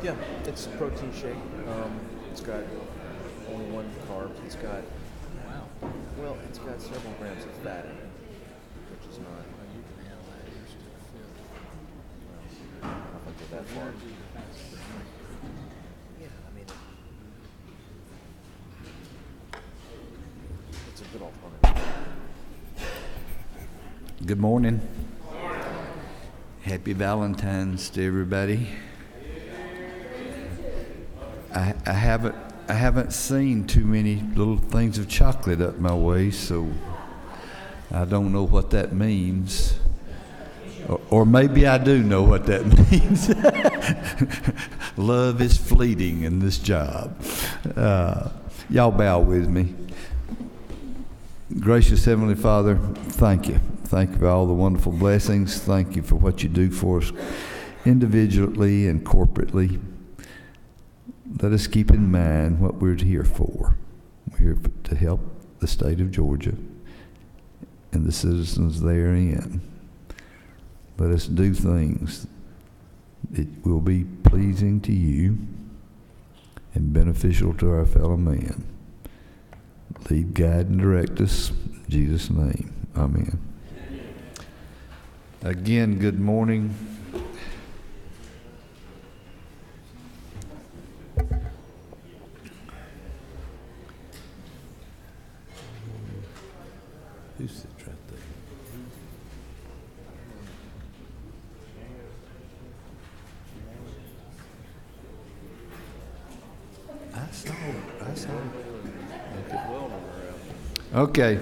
Yeah, it's a protein shake. It's got only one carb. It's got, well, it's got several grams of fat in it, which is not. You can handle that. You're still fit. I don't think they're that far. Yeah, I mean, it's a good alternative. Good morning. Happy Valentine's to everybody. I haven't seen too many little things of chocolate up my way, so I don't know what that means. Or maybe I do know what that means. Love is fleeting in this job. Y'all bow with me. Gracious Heavenly Father, thank you. Thank you for all the wonderful blessings. Thank you for what you do for us individually and corporately. Let us keep in mind what we're here for. We're here to help the state of Georgia and the citizens therein. Let us do things that will be pleasing to you and beneficial to our fellow man. Lead, guide, and direct us. In Jesus' name, amen. Again, good morning. Who sits right there? I saw it. Okay.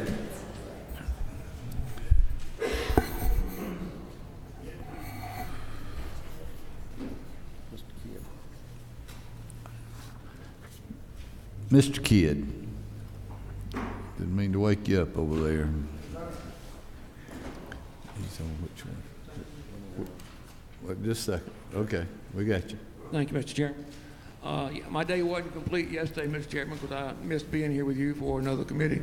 Mr. Kidd. Didn't mean to wake you up over there. He's on which one? Wait just a second. Okay, we got you. Thank you, Mr. Chairman. My day wasn't complete yesterday, Mr. Chairman, because I missed being here with you for another committee.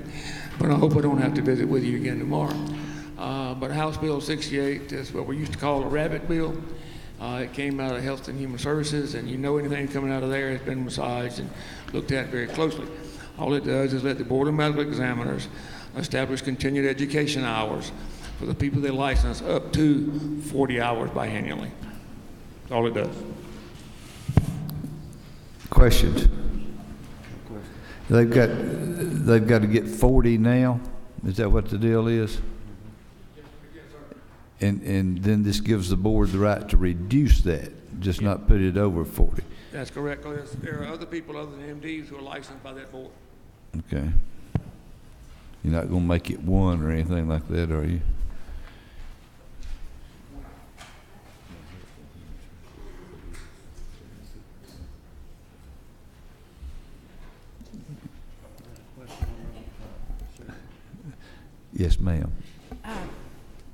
But I hope I don't have to visit with you again tomorrow. But House Bill 68 is what we used to call a rabbit bill. It came out of Health and Human Services, and you know anything coming out of there has been massaged and looked at very closely. All it does is let the Board of Medical Examiners establish continued education hours for the people they license up to 40 hours biannually. That's all it does. Questions? They've got to get 40 now? Is that what the deal is? And then this gives the board the right to reduce that, just not put it over 40. That's correct. There are other people other than MDs who are licensed by that board. Okay. You're not going to make it one or anything like that, are you? Yes, ma'am.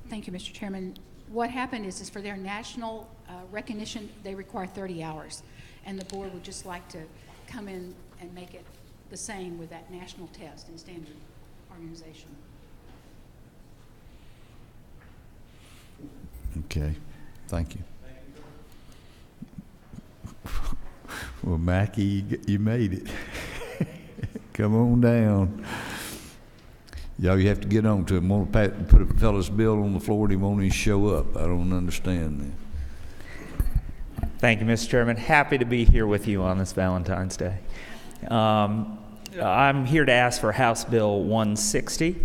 Thank you, Mr. Chairman. What happened is for their national recognition, they require 30 hours. And the board would just like to come in and make it the same with that national test and standard organization. Okay. Thank you. Well, Mackie, you made it. Come on down. Y'all, you have to get on to him. Want to put a fella's bill on the floor and he won't even show up. I don't understand that. Thank you, Mr. Chairman. Happy to be here with you on this Valentine's Day. I'm here to ask for House Bill 160,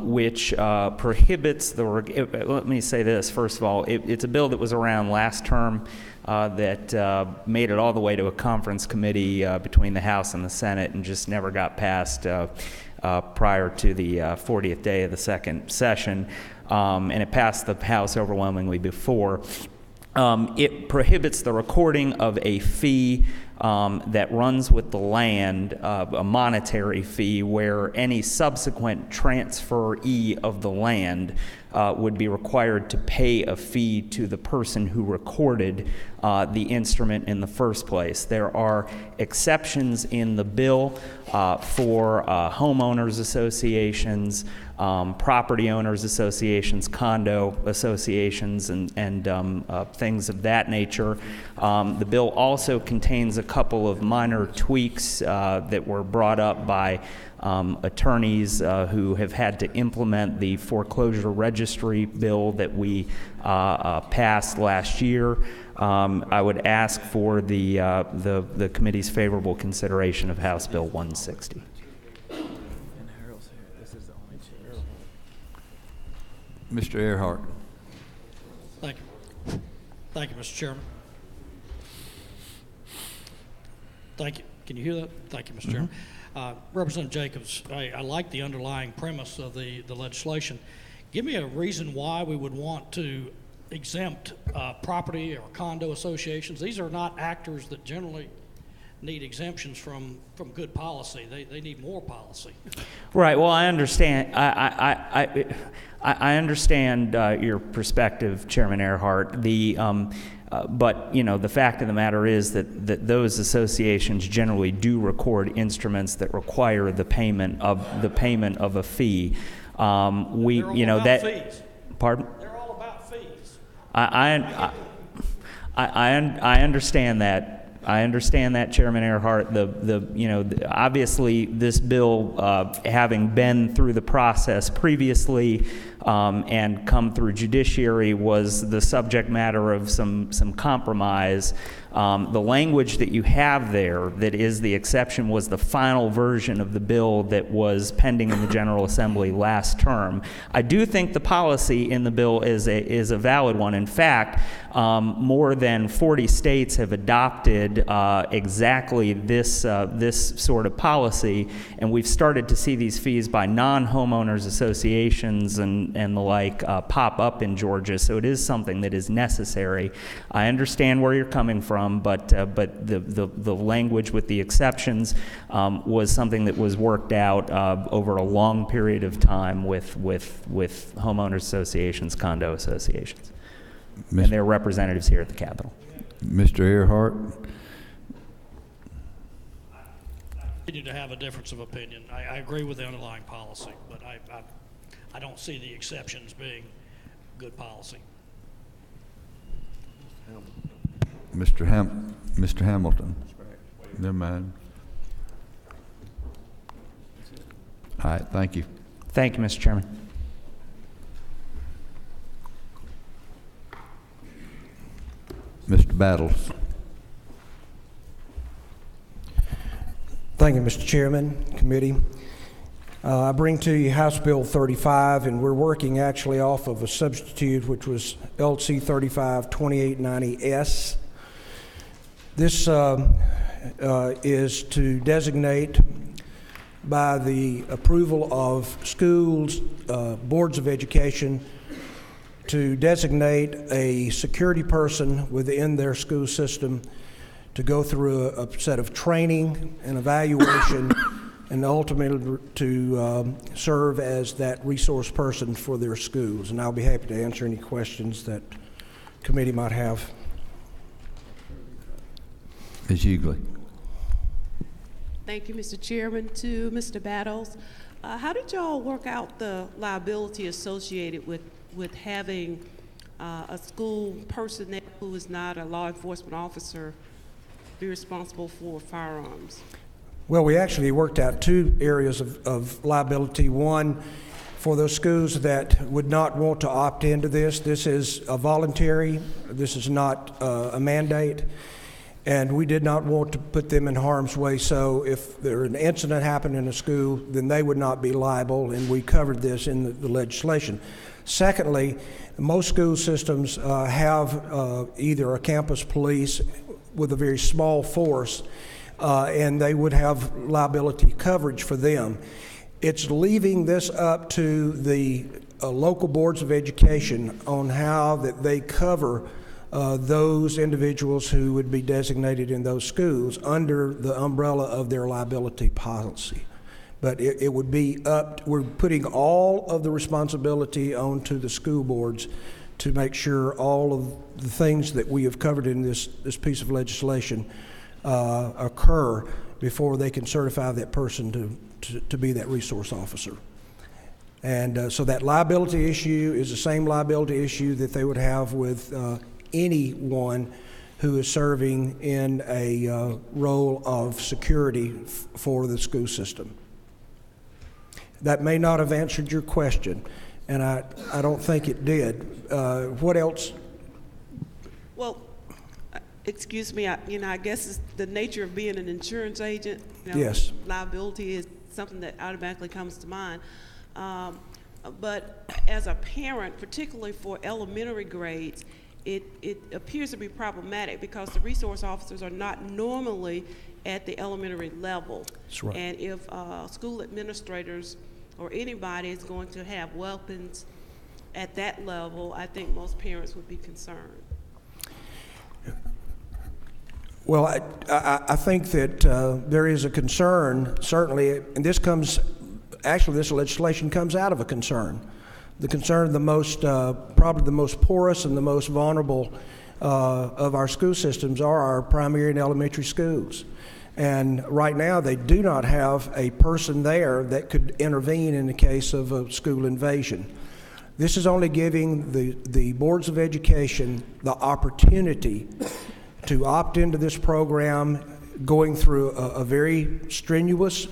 which prohibits the, let me say this, first of all, it's a bill that was around last term that made it all the way to a conference committee between the House and the Senate and just never got passed prior to the 40th day of the second session, and it passed the House overwhelmingly before. It prohibits the recording of a fee that runs with the land, a monetary fee, where any subsequent transferee of the land would be required to pay a fee to the person who recorded the instrument in the first place. There are exceptions in the bill for homeowners associations, property owners associations, condo associations, and things of that nature. The bill also contains a couple of minor tweaks that were brought up by attorneys who have had to implement the foreclosure registry bill that we passed last year. I would ask for the committee's favorable consideration of House Bill 160. And Harold's here. This is the only chair. Mr. Earhart. Thank you. Thank you, Mr. Chairman. Thank you. Can you hear that? Thank you, Mr. Chairman. Representative Jacobs, I like the underlying premise of the legislation. Give me a reason why we would want to exempt property or condo associations. These are not actors that generally need exemptions from good policy. They need more policy. Right. Well, I understand. I understand your perspective, Chairman Earhart. But the fact of the matter is that those associations generally do record instruments that require the payment of a fee. They're all about fees. Pardon? They're all about fees. I understand that. I understand that, Chairman Earhart. Obviously this bill, having been through the process previously and come through judiciary, was the subject matter of some compromise. The language that you have there that is the exception was the final version of the bill that was pending in the General Assembly last term. I do think the policy in the bill is a valid one. In fact, more than 40 states have adopted exactly this sort of policy, and we've started to see these fees by non-homeowners associations and the like pop up in Georgia. So it is something that is necessary. I understand where you're coming from. But the language with the exceptions was something that was worked out over a long period of time with homeowners associations, condo associations, and their representatives here at the Capitol. Mr. Earhart. Continue to have a difference of opinion. I agree with the underlying policy, but I don't see the exceptions being good policy. Mr. Hamilton. Never mind. All right, thank you. Thank you, Mr. Chairman. Mr. Battles. Thank you, Mr. Chairman, committee. I bring to you House Bill 35, and we're working actually off of a substitute, which was LC 35-2890S. This is to designate, by the approval of schools, boards of education, to designate a security person within their school system to go through a set of training and evaluation and ultimately to serve as that resource person for their schools. And I'll be happy to answer any questions that committee might have. Ms. Hughley. Thank you, Mr. Chairman. To Mr. Battles, how did y'all work out the liability associated with having a school personnel who is not a law enforcement officer be responsible for firearms? Well, we actually worked out two areas of liability. One, for those schools that would not want to opt into this. This is a voluntary. This is not a mandate. And we did not want to put them in harm's way. So if there an incident happened in a school, then they would not be liable, and we covered this in the legislation. Secondly, most school systems have either a campus police with a very small force, and they would have liability coverage for them. It's leaving this up to the local boards of education on how that they cover those individuals who would be designated in those schools under the umbrella of their liability policy. But it would be we're putting all of the responsibility onto the school boards to make sure all of the things that we have covered in this piece of legislation occur before they can certify that person to be that resource officer. And so that liability issue is the same liability issue that they would have with anyone who is serving in a role of security for the school system. That may not have answered your question, and I don't think it did. What else? Well, excuse me, I guess it's the nature of being an insurance agent. Yes. Liability is something that automatically comes to mind. But as a parent, particularly for elementary grades, it appears to be problematic because the resource officers are not normally at the elementary level. That's right. And if school administrators or anybody is going to have weapons at that level, I think most parents would be concerned. Well, I think that there is a concern, certainly, and this legislation comes out of a concern. The concern of the most, probably the most porous and the most vulnerable of our school systems are our primary and elementary schools. And right now, they do not have a person there that could intervene in the case of a school invasion. This is only giving the boards of education the opportunity to opt into this program, going through a very strenuous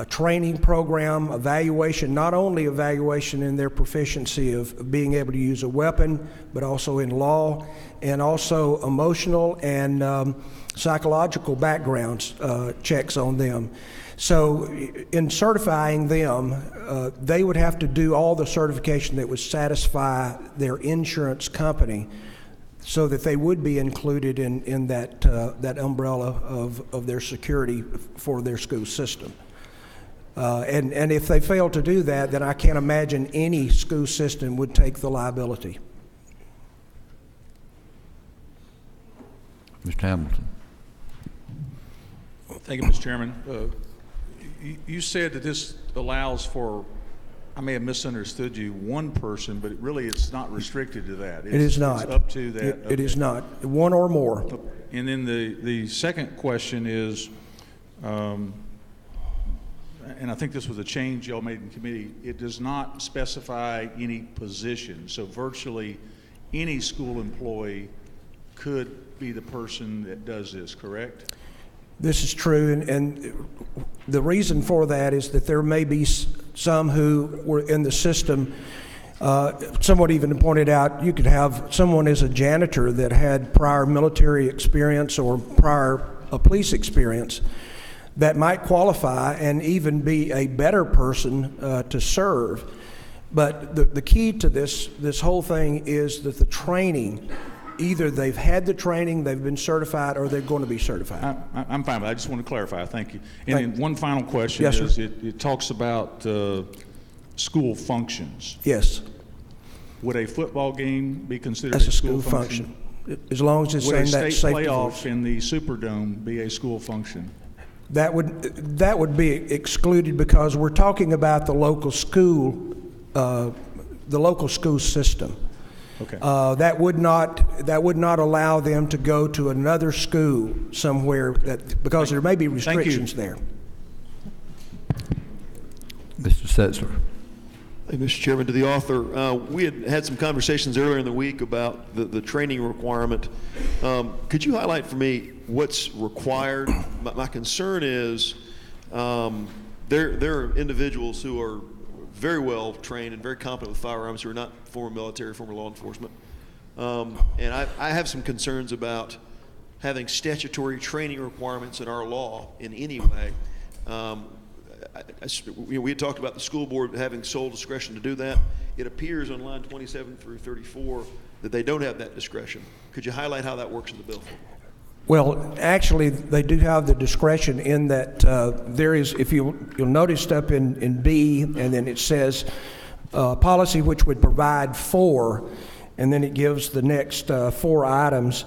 training program, evaluation, not only evaluation in their proficiency of being able to use a weapon, but also in law, and also emotional and psychological backgrounds checks on them. So in certifying them, they would have to do all the certification that would satisfy their insurance company so that they would be included in that umbrella of their security for their school system. And if they fail to do that, then I can't imagine any school system would take the liability. Mr. Hamilton. Thank you, Mr. Chairman. You said that this allows for, I may have misunderstood you, one person, but it's not restricted to that. It is not. It's up to that. It is not. One or more. And then the second question is, and I think this was a change y'all made in committee, it does not specify any position. So virtually any school employee could be the person that does this, correct? This is true, and the reason for that is that there may be some who were in the system. Someone even pointed out you could have someone as a janitor that had prior military experience or prior police experience that might qualify and even be a better person to serve. But the key to this whole thing is that the training, either they've had the training, they've been certified, or they're going to be certified. I'm fine, but I just want to clarify. Thank you. And then one final question Yes, is, sir. it talks about school functions. Yes. Would a football game be considered That's a school function. As long as it's Would in a that state safety playoff force. in the Superdome be a school function? That would be excluded because we're talking about the local school system. Okay. That would not allow them to go to another school somewhere because there may be restrictions there. Mr. Setzler. Hey, Mr. Chairman, to the author, we had some conversations earlier in the week about the training requirement. Could you highlight for me what's required? My concern is there are individuals who are very well trained and very competent with firearms who are not former military, former law enforcement. And I have some concerns about having statutory training requirements in our law in any way. We had talked about the school board having sole discretion to do that. It appears on line 27 through 34 that they don't have that discretion. Could you highlight how that works in the bill? Well, actually, they do have the discretion in that there is, if you'll notice up in B, and then it says policy which would provide for, and then it gives the next 4 items.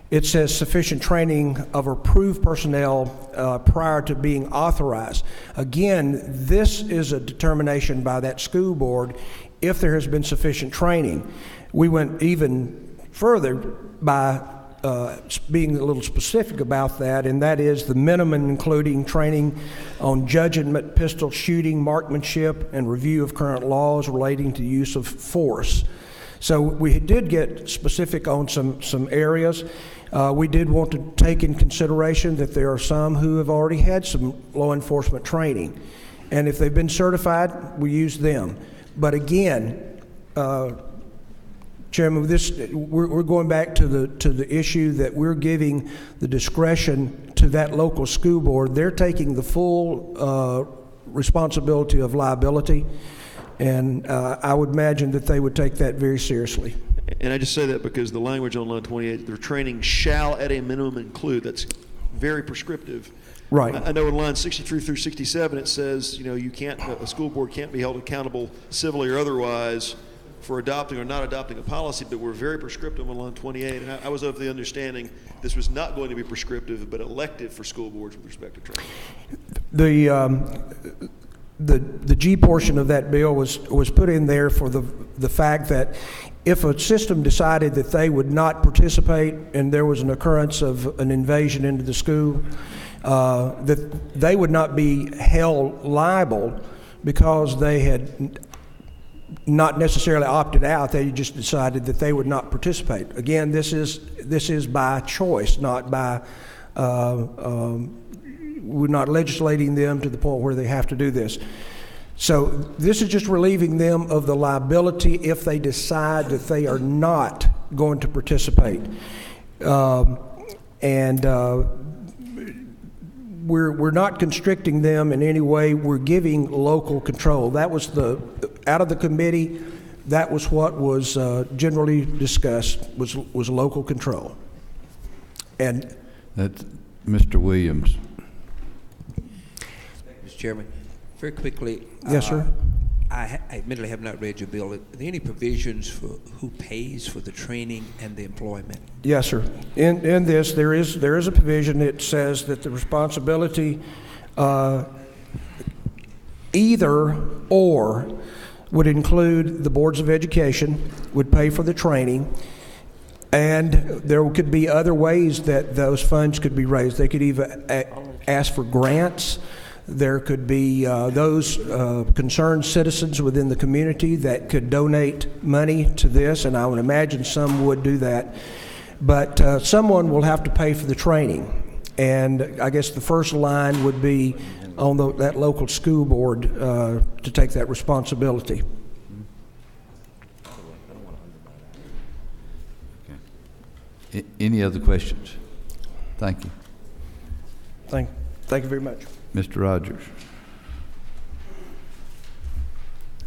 It says sufficient training of approved personnel prior to being authorized. Again, this is a determination by that school board if there has been sufficient training. We went even further by being a little specific about that, and that is the minimum including training on judgment, pistol shooting, marksmanship, and review of current laws relating to use of force. So we did get specific on some areas. We did want to take in consideration that there are some who have already had some law enforcement training, and if they've been certified, we use them. But again, Chairman, we're going back to the issue that we're giving the discretion to that local school board. They're taking the full responsibility of liability, and I would imagine that they would take that very seriously. And I just say that because the language on line 28, their training shall at a minimum include, that's very prescriptive. Right. I know in line 63 through 67 it says, you can't, a school board can't be held accountable civilly or otherwise for adopting or not adopting a policy, but we're very prescriptive on line 28. And I was of the understanding this was not going to be prescriptive, but elective for school boards with respect to training. The G portion of that bill was put in there for the fact that if a system decided that they would not participate and there was an occurrence of an invasion into the school, that they would not be held liable because they had not necessarily opted out. They just decided that they would not participate. Again, this is by choice, not by we're not legislating them to the point where they have to do this. So this is just relieving them of the liability if they decide that they are not going to participate. We're not constricting them in any way. We're giving local control. That was out of the committee, that was what was generally discussed, was local control. And that's Mr. Williams. Mr. Chairman, very quickly. Yes, sir. I admittedly have not read your bill. Are there any provisions for who pays for the training and the employment? Yes, sir. In this, there is a provision that says that the responsibility either or would include the boards of education, would pay for the training, and there could be other ways that those funds could be raised. They could even ask for grants. There could be those concerned citizens within the community that could donate money to this, and I would imagine some would do that. But someone will have to pay for the training, and I guess the first line would be on that local school board to take that responsibility. Okay. Any other questions? Thank you. Thank you very much. Mr. Rogers.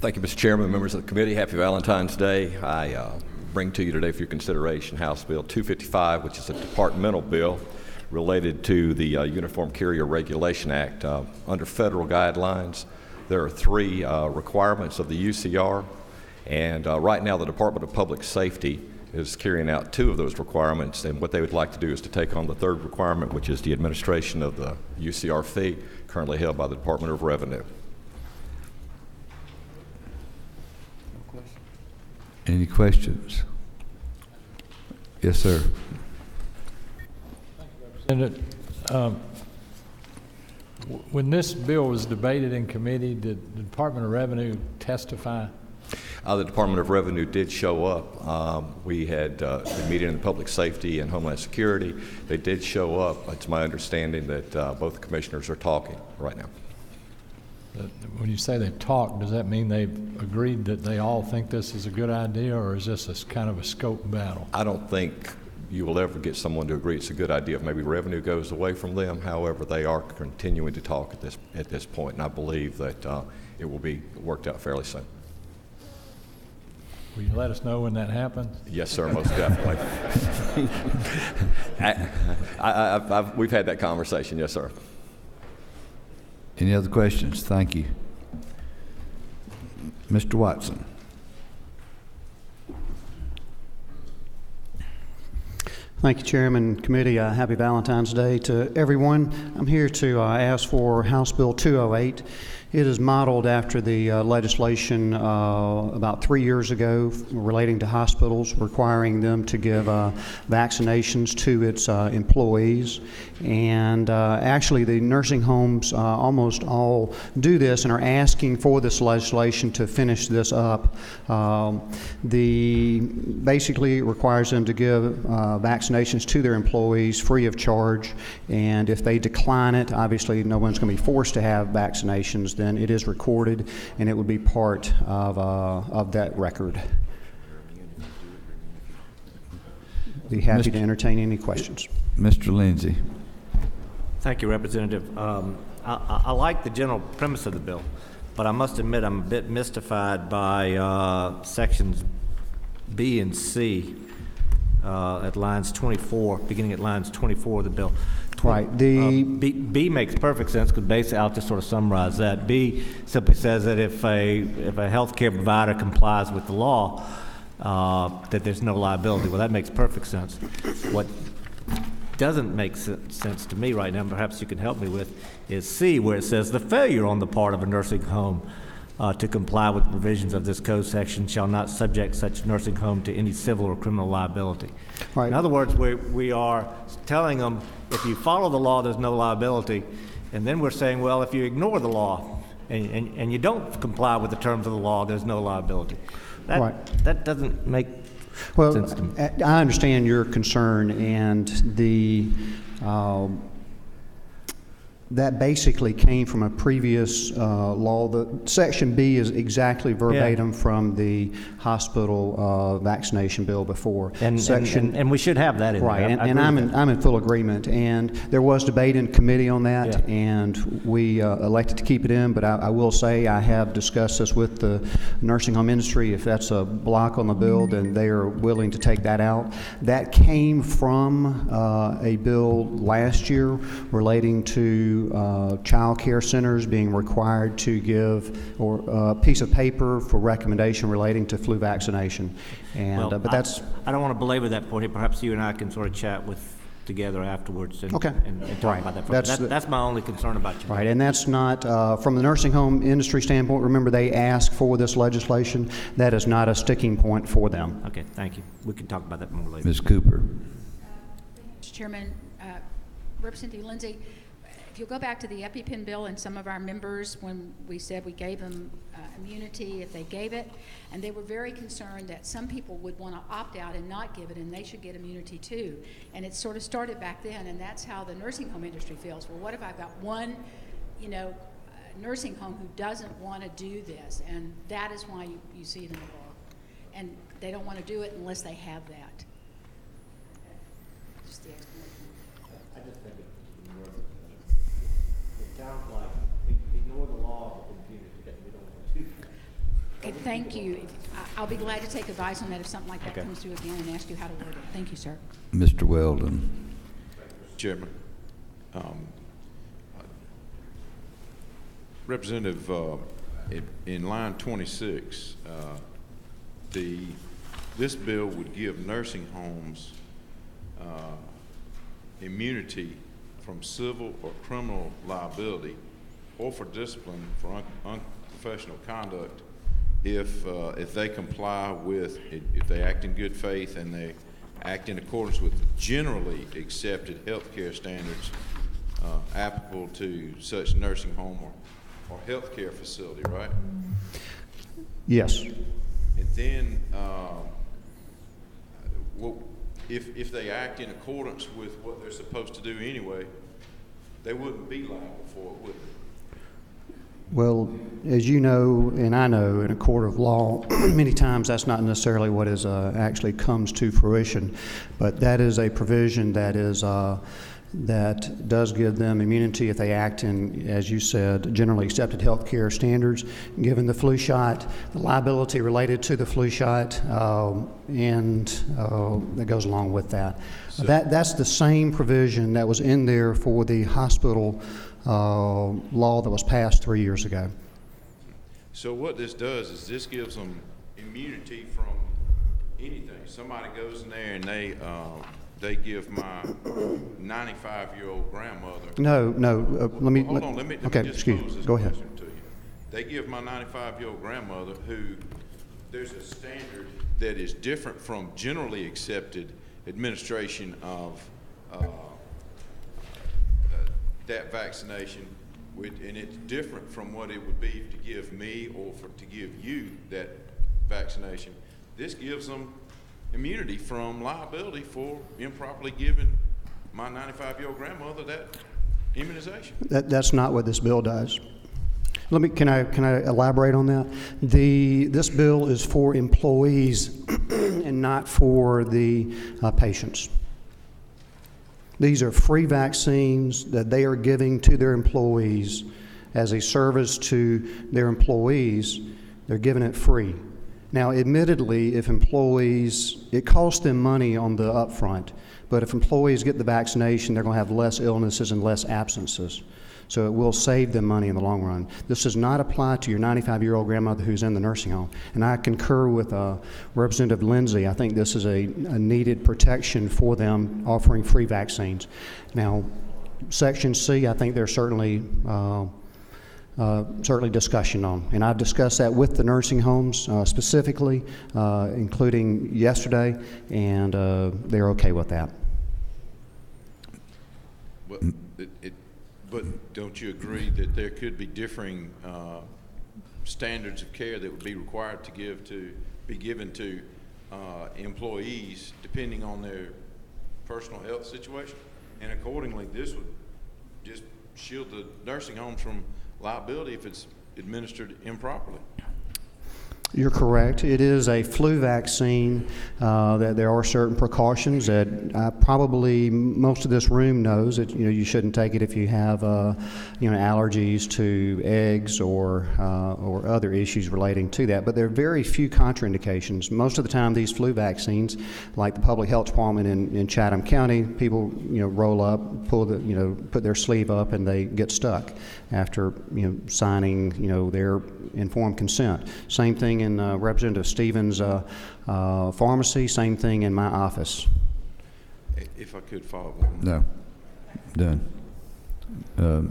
Thank you, Mr. Chairman, members of the committee. Happy Valentine's Day. I bring to you today for your consideration House Bill 255, which is a departmental bill related to the Uniform Carrier Regulation Act. Under federal guidelines, there are three requirements of the UCR, and right now the Department of Public Safety is carrying out two of those requirements, and what they would like to do is to take on the third requirement, which is the administration of the UCR fee, currently held by the Department of Revenue. Any questions? Yes, sir. And when this bill was debated in committee, did the Department of Revenue testify? The Department of Revenue did show up. We had been meeting in Public Safety and Homeland Security. They did show up. It's my understanding that both the commissioners are talking right now. When you say they've talked, does that mean they've agreed that they all think this is a good idea, or is this a kind of a scope battle? I don't think you will ever get someone to agree it's a good idea if maybe revenue goes away from them. However, they are continuing to talk at this point, and I believe that it will be worked out fairly soon. Will you let us know when that happens? Yes, sir, most definitely. We've had that conversation, yes, sir. Any other questions? Thank you. Mr. Watson. Thank you, Chairman, Committee. Happy Valentine's Day to everyone. I'm here to ask for House Bill 208. It is modeled after the legislation about 3 years ago relating to hospitals, requiring them to give vaccinations to its employees. And actually, the nursing homes almost all do this and are asking for this legislation to finish this up. Basically, it requires them to give vaccinations to their employees free of charge. And if they decline it, obviously no one's going to be forced to have vaccinations. Then it is recorded, and it would be part of that record. Be happy to entertain any questions. Mr. Lindsay. Thank you, Representative. I like the general premise of the bill, but I must admit I'm a bit mystified by sections B and C at lines 24, beginning at lines 24 of the bill. Right. B makes perfect sense because basically, I'll just sort of summarize that. B simply says that if a healthcare provider complies with the law, that there's no liability. Well, that makes perfect sense. What doesn't make sense to me right now, perhaps you can help me with, is C, where it says the failure on the part of a nursing home to comply with the provisions of this code section shall not subject such nursing home to any civil or criminal liability. Right. In other words, we are telling them if you follow the law, there's no liability, and then we're saying, well, if you ignore the law and you don't comply with the terms of the law, there's no liability. That doesn't make sense to me. I understand your concern, and that basically came from a previous law. The Section B is exactly verbatim from the hospital vaccination bill before. And we should have that in right. there. And I'm in full agreement. And there was debate in committee on that, and we elected to keep it in. But I will say I have discussed this with the nursing home industry. If that's a block on the bill, then they are willing to take that out. That came from a bill last year relating to child care centers being required to give a piece of paper for recommendation relating to flu vaccination. And but that's I don't want to belabor that point here. Perhaps you and I can sort of chat together afterwards and, and talk about that. That's my only concern about you. Right, and that's not from the nursing home industry standpoint. Remember, they asked for this legislation. That is not a sticking point for them. Okay, thank you. We can talk about that more later. Ms. Cooper. Mr. Chairman, Representative Lindsay, if you'll go back to the EpiPen bill and some of our members, when we said we gave them immunity if they gave it, and they were very concerned that some people would want to opt out and not give it, and they should get immunity too. And it sort of started back then, and that's how the nursing home industry feels. Well, what if I've got one, nursing home who doesn't want to do this? And that is why you see it in the law. And they don't want to do it unless they have that. Just the explanation. I just think it sounds like ignore the law of impunity. We don't want to do that. Okay, thank you. I'll be glad to take advice on that if something like that comes through again and ask you how to word it. Thank you, sir. Mr. Weldon. Chairman, Representative, in line 26, this bill would give nursing homes immunity from civil or criminal liability or for discipline for unprofessional conduct if they comply with, if they act in good faith and they act in accordance with generally accepted healthcare standards applicable to such nursing home or healthcare facility, right? Yes. And then, if they act in accordance with what they're supposed to do anyway, they wouldn't be liable for it, would they? Well, as you know, and I know, in a court of law, many times that's not necessarily what is actually comes to fruition, but that is a provision that is that does give them immunity if they act in, as you said, generally accepted healthcare standards. Given the flu shot, the liability related to the flu shot, and that goes along with that. So that's the same provision that was in there for the hospital law that was passed 3 years ago. So what this does is this gives them immunity from anything. Somebody goes in there and they give my 95-year-old grandmother. No. Let me. Hold on. Let me okay, just excuse pose this Go ahead. question to you. they give my 95-year-old grandmother, who there's a standard that is different from generally accepted administration of that vaccination, and it's different from what it would be to give me or to give you that vaccination. This gives them immunity from liability for improperly giving my 95-year-old grandmother that immunization. That's not what this bill does. Can I elaborate on that? This bill is for employees and not for the patients. These are free vaccines that they are giving to their employees as a service to their employees. They're giving it free. Now, admittedly, if employees, it costs them money on the upfront, but if employees get the vaccination, they're going to have less illnesses and less absences. So it will save them money in the long run. This does not apply to your 95-year-old grandmother who's in the nursing home. And I concur with Representative Lindsay. I think this is a needed protection for them, offering free vaccines. Now, Section C, I think there's certainly discussion on. And I've discussed that with the nursing homes specifically, including yesterday, and they're okay with that. Well, but don't you agree that there could be differing standards of care that would be required to be given to employees depending on their personal health situation? And accordingly, this would just shield the nursing homes from liability if it's administered improperly. You're correct. It is a flu vaccine. That there are certain precautions that probably most of this room knows that you shouldn't take it if you have allergies to eggs or other issues relating to that. But there are very few contraindications. Most of the time, these flu vaccines, like the public health department in Chatham County, people roll up, put their sleeve up, and they get stuck after signing their informed consent. Same thing in Representative Stevens' pharmacy, same thing in my office. If I could follow up on No. Done.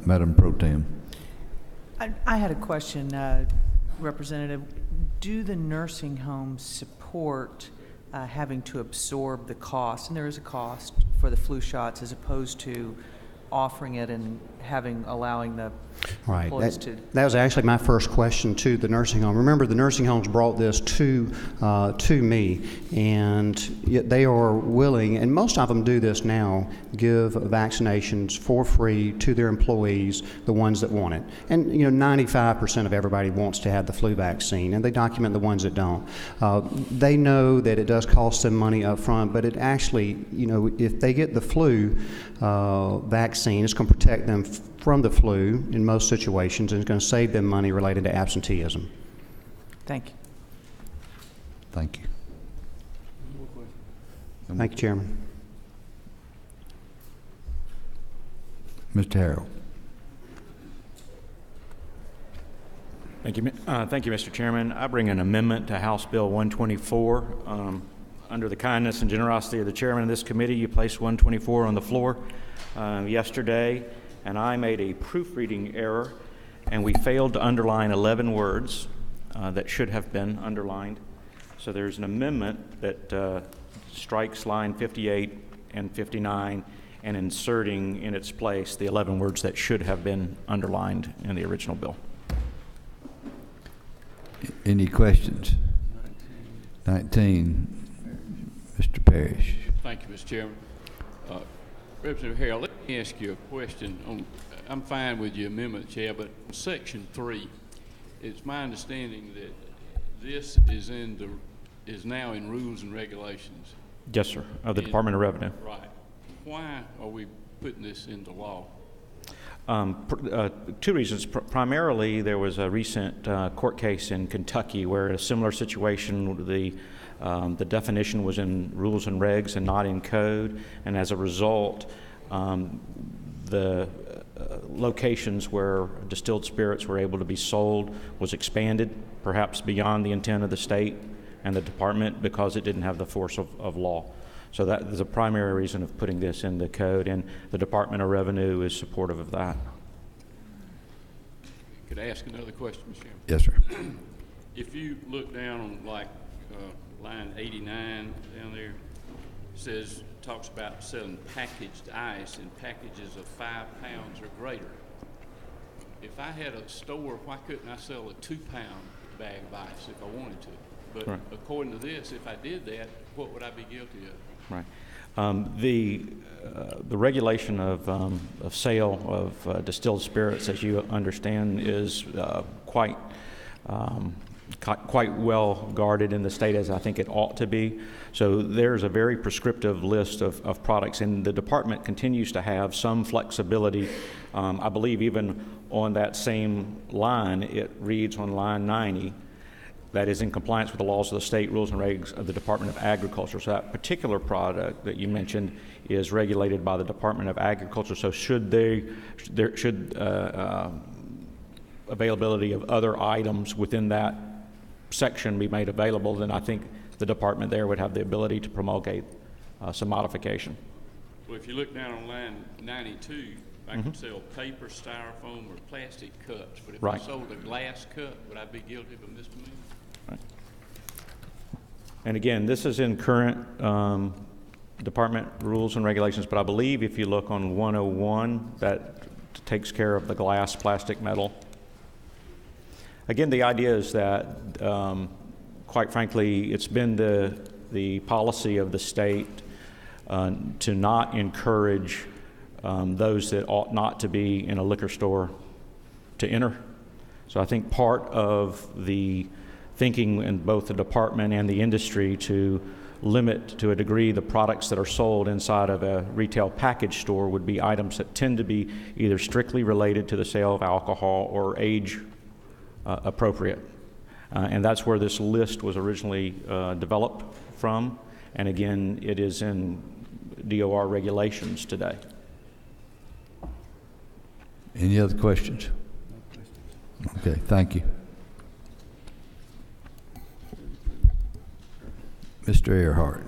Madam Pro Tem. I had a question, Representative. Do the nursing homes support having to absorb the cost, and there is a cost for the flu shots, as opposed to offering it and allowing the employees to? That was actually my first question to the nursing home. Remember, the nursing homes brought this to me, and they are willing, and most of them do this now, give vaccinations for free to their employees, the ones that want it. And 95% of everybody wants to have the flu vaccine, and they document the ones that don't. They know that it does cost them money up front, but it actually, if they get the flu vaccine, it's going to protect them from the flu in most situations, and it's going to save them money related to absenteeism. Thank you. Thank you. Thank you, Chairman. Mr. Harrell. Thank you, Mr. Chairman. I bring an amendment to House Bill 124. Under the kindness and generosity of the chairman of this committee, you placed 124 on the floor yesterday, and I made a proofreading error, and we failed to underline 11 words that should have been underlined. So there's an amendment that strikes line 58 and 59 and inserting in its place the 11 words that should have been underlined in the original bill. Any questions? 19. Mr. Parrish. Thank you, Mr. Chairman. Representative Harrell, let me ask you a question. I'm fine with your amendment, Chair, but Section 3, it's my understanding that this is now in rules and regulations. Yes, sir, of the Department of Revenue. Right. Why are we putting this into law? Two reasons. Primarily, there was a recent court case in Kentucky where a similar situation, the definition was in rules and regs and not in code, and as a result, the locations where distilled spirits were able to be sold was expanded, perhaps beyond the intent of the state and the department, because it didn't have the force of law. So that is a primary reason of putting this in the code, and the Department of Revenue is supportive of that. Could I ask another question, Mr. Chairman? Yes, sir. If you look down on like line 89 down there, talks about selling packaged ice in packages of 5 pounds or greater. If I had a store, why couldn't I sell a 2-pound bag of ice if I wanted to? But right. according to this, if I did that, what would I be guilty of? Right. The regulation of sale of distilled spirits, as you understand, is quite well guarded in the state, as I think it ought to be. So there's a very prescriptive list of products, and the department continues to have some flexibility. I believe even on that same line, it reads on line 90, that is in compliance with the laws of the state, rules and regs of the Department of Agriculture. So that particular product that you mentioned is regulated by the Department of Agriculture. So should availability of other items within that section be made available, then I think the department there would have the ability to promulgate some modification. Well, if you look down on line 92, I could sell paper, styrofoam, or plastic cups, but if I sold a glass cup, would I be guilty of a misdemeanor? Right. And again, this is in current department rules and regulations, but I believe if you look on 101, that takes care of the glass, plastic, metal. Again, the idea is that, quite frankly, it's been the policy of the state to not encourage those that ought not to be in a liquor store to enter. So I think part of the thinking in both the department and the industry to limit to a degree the products that are sold inside of a retail package store would be items that tend to be either strictly related to the sale of alcohol or age appropriate. And that's where this list was originally developed from. And again, it is in DOR regulations today. Any other questions? Okay, thank you. Mr. Earhart.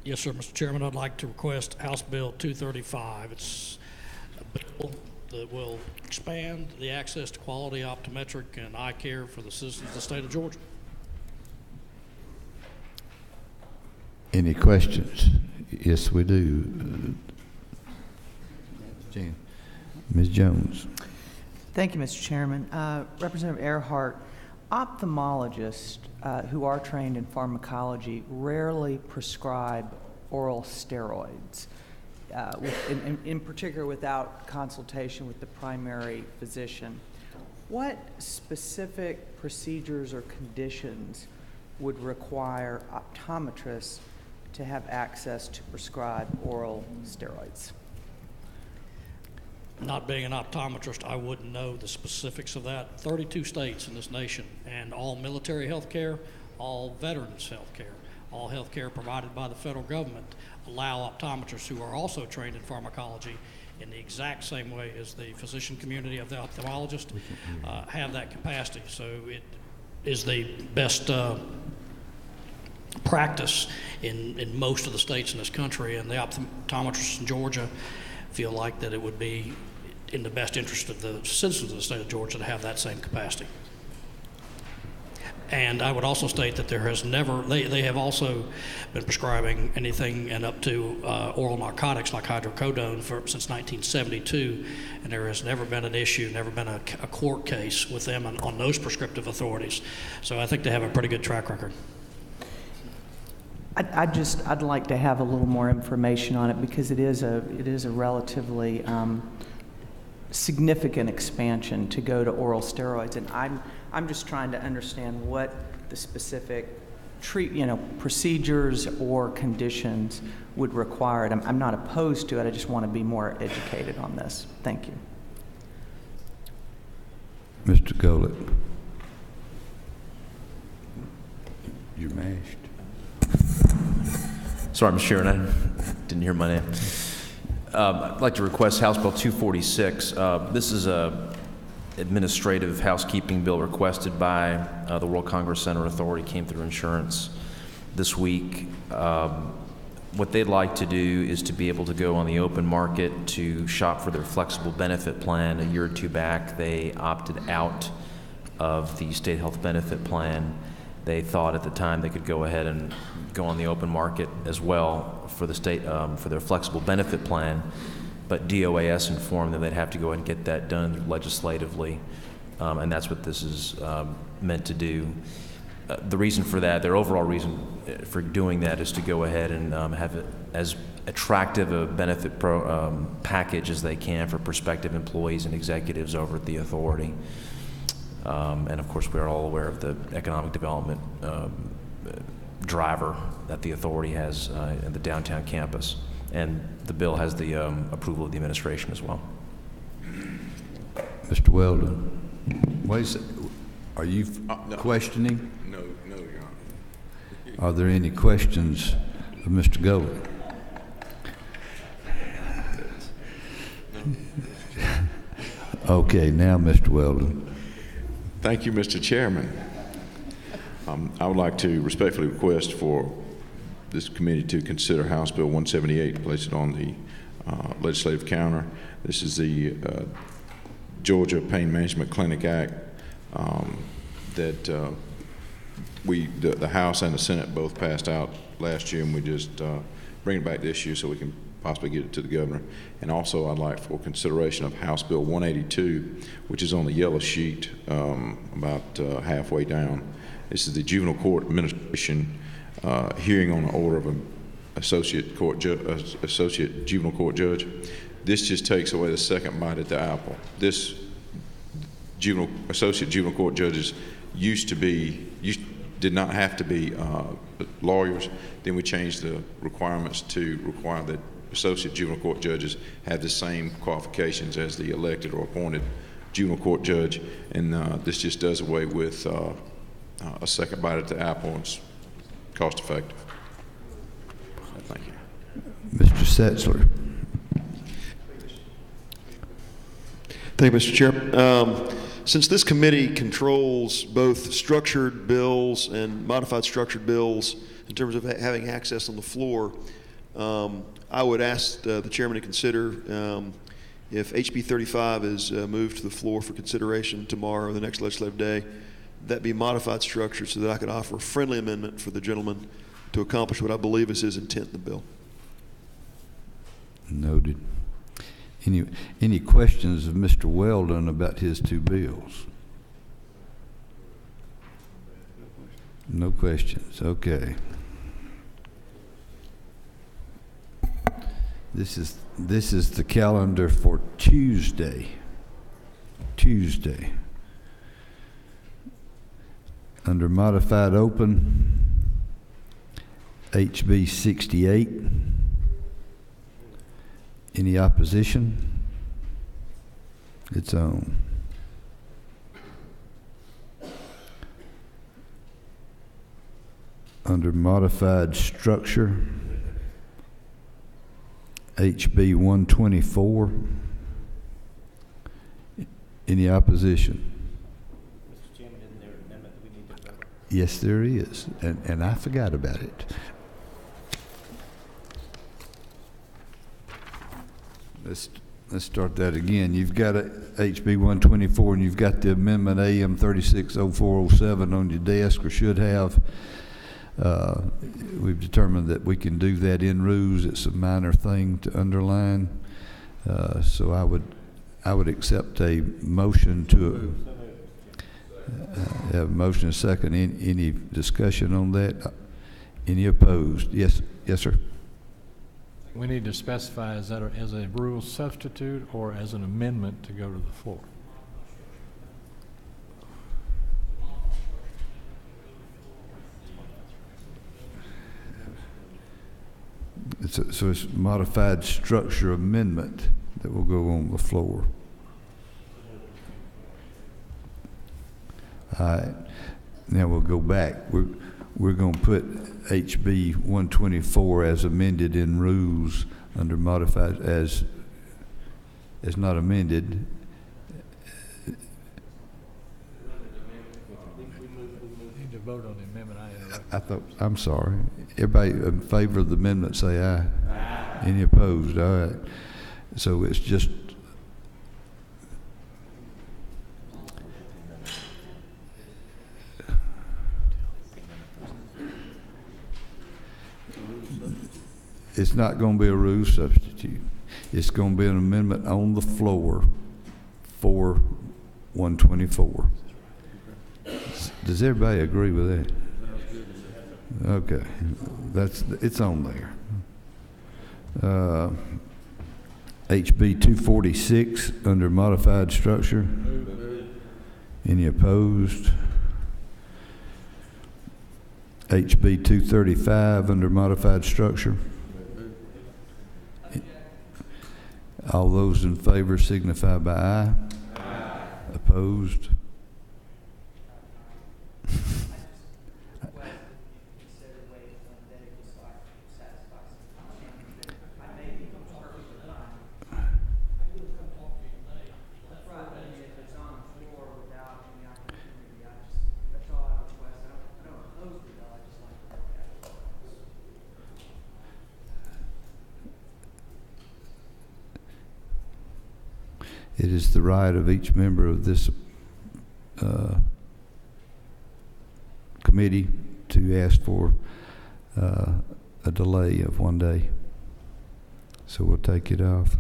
Yes, sir, Mr. Chairman. I'd like to request House Bill 235. It's a bill that will expand the access to quality optometric and eye care for the citizens of the state of Georgia. Any questions? Yes, we do. Ms. Jones. Thank you, Mr. Chairman. Representative Earhart, ophthalmologists who are trained in pharmacology rarely prescribe oral steroids, in particular without consultation with the primary physician. What specific procedures or conditions would require optometrists to have access to prescribe oral steroids? Not being an optometrist, I wouldn't know the specifics of that. 32 states in this nation, and all military health care, all veterans health care, all health care provided by the federal government allow optometrists who are also trained in pharmacology in the exact same way as the physician community of the ophthalmologist have that capacity. So it is the best practice in most of the states in this country, and the optometrists in Georgia feel like that it would be in the best interest of the citizens of the state of Georgia to have that same capacity. And I would also state that there has never, they have also been prescribing anything and up to oral narcotics like hydrocodone since 1972, and there has never been an issue, never been a court case with them on those prescriptive authorities. So I think they have a pretty good track record. I'd like to have a little more information on it because it is a relatively significant expansion to go to oral steroids, and I'm just trying to understand what the specific procedures or conditions would require it. I'm not opposed to it. I just want to be more educated on this. Thank you. Mr. Golett. You're mashed. Sorry, Mr. Chairman, I didn't hear my name. I'd like to request House Bill 246. This is a administrative housekeeping bill requested by the World Congress Center Authority, came through insurance this week. what they'd like to do is to be able to go on the open market to shop for their flexible benefit plan. A year or two back, they opted out of the state health benefit plan. They thought at the time they could go ahead and go on the open market as well for the state, for their flexible benefit plan, but DOAS informed them they'd have to go ahead and get that done legislatively, and that's what this is meant to do. The reason for that, their overall reason for doing that, is to go ahead and have it as attractive a benefit package as they can for prospective employees and executives over at the authority. And of course, we're all aware of the economic development driver that the authority has in the downtown campus. And the bill has the approval of the administration as well. Mr. Weldon, wait a second. Are you no. questioning? No, Your Honor. Are there any questions of Mr. Golden? Okay, now Mr. Weldon. Thank you, Mr. Chairman. I would like to respectfully request for this committee to consider House Bill 178, place it on the legislative counter. This is the Georgia Pain Management Clinic Act that the House and the Senate both passed out last year, and we just bring it back this year so we can possibly get it to the governor. And also I'd like for consideration of House Bill 182, which is on the yellow sheet about halfway down. This is the Juvenile Court Administration hearing on the order of an associate juvenile court judge. This just takes away the second bite at the apple. This associate juvenile court judges did not have to be lawyers. Then we changed the requirements to require that associate juvenile court judges have the same qualifications as the elected or appointed juvenile court judge, and this just does away with a second bite at the apple. It's cost effective. Thank you. Mr. Setzler. Thank you, Mr. Chair. Since this committee controls both structured bills and modified structured bills in terms of having access on the floor, I would ask the chairman to consider if HB 35 is moved to the floor for consideration tomorrow or the next legislative day, that be modified structure so that I could offer a friendly amendment for the gentleman to accomplish what I believe is his intent in the bill. Noted. Any questions of Mr. Weldon about his two bills? No questions. Okay. This is the calendar for Tuesday. Under modified open, HB 68. Any opposition? It's on. Under modified structure, HB 124. Any opposition? Mr. Chairman, isn't there an amendment that we need to vote on? Yes, there is, and I forgot about it. Let's start that again. You've got a HB 124, and you've got the amendment AM 360407 on your desk, or should have. We've determined that we can do that in rules. It's a minor thing to underline. So I would accept a motion to have a motion and second. Any discussion on that? Any opposed? Yes, sir. We need to specify, is that as a rule substitute or as an amendment to go to the floor? So it's modified structure amendment that will go on the floor. All right. Now we'll go back. We're going to put HB 124 as amended in rules under modified as not amended. We need to vote on the amendment. I thought, I'm sorry. Everybody in favor of the amendment say aye. Aye. Any opposed? All right. So it's just it's not going to be a rule substitute. It's going to be an amendment on the floor for 124. Does everybody agree with that? Okay, it's on there. HB 246 under modified structure. Any opposed? HB 235 under modified structure. All those in favor signify by aye. Aye. Opposed? It is the right of each member of this committee to ask for a delay of 1 day. So we'll take it off.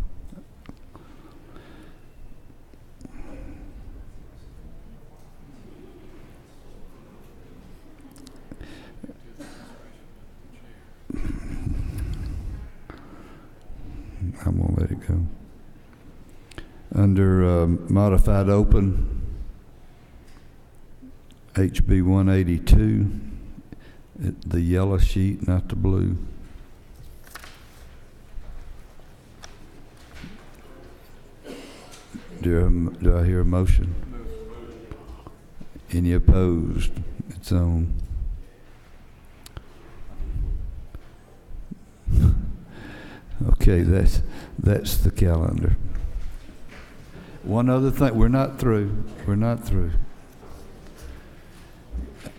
I'm going to let it go. Under modified open, HB 182, the yellow sheet, not the blue. Do I hear a motion? Any opposed? It's on. Okay, that's the calendar. One other thing, we're not through. We're not through.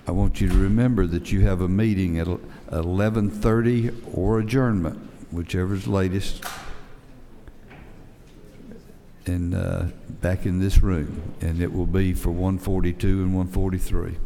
I want you to remember that you have a meeting at 11:30 or adjournment, whichever's latest, and back in this room, and it will be for 142 and 143.